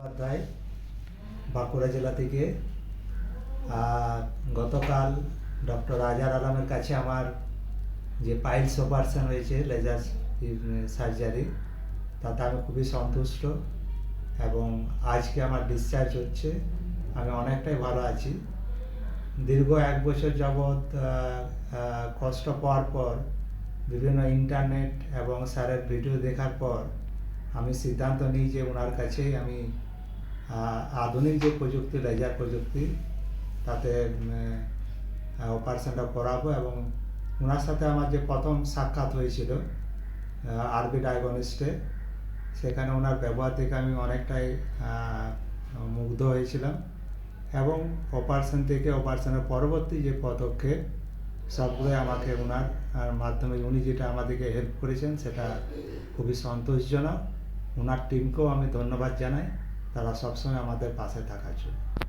অধ্যায় বাঁকুড়া জেলা থেকে। গতকাল ডক্টর আজহার আলমের কাছে আমার যে পাইলস অপারেশন হয়েছে, লেজার সার্জারি, তাতে আমি খুবই সন্তুষ্ট এবং আজকে আমার ডিসচার্জ হচ্ছে। আমি অনেকটাই ভালো আছি। দীর্ঘ 1 বছর যাবৎ কষ্ট পাওয়ার পর বিভিন্ন ইন্টারনেট এবং স্যারের ভিডিও দেখার পর আমি সিদ্ধান্ত নিই যে ওনার কাছেই আমি আধুনিক যে প্রযুক্তি, লেজার প্রযুক্তি, তাতে অপারেশনটা করাবো। এবং ওনার সাথে আমার যে প্রথম সাক্ষাৎ হয়েছিল আরবি ডায়াগনস্টে, সেখানে ওনার ব্যবহার থেকে আমি অনেকটাই মুগ্ধ হয়েছিলাম এবং অপারেশনের পরবর্তী যে পদক্ষেপ, সবগুলোই আমাকে ওনার মাধ্যমে উনি যেটা আমাদেরকে হেল্প করেছেন সেটা খুবই সন্তোষজনক। ওনার টিমকেও আমি ধন্যবাদ জানাই, তারা সবসময় আমাদের পাশে থাকার জন্য।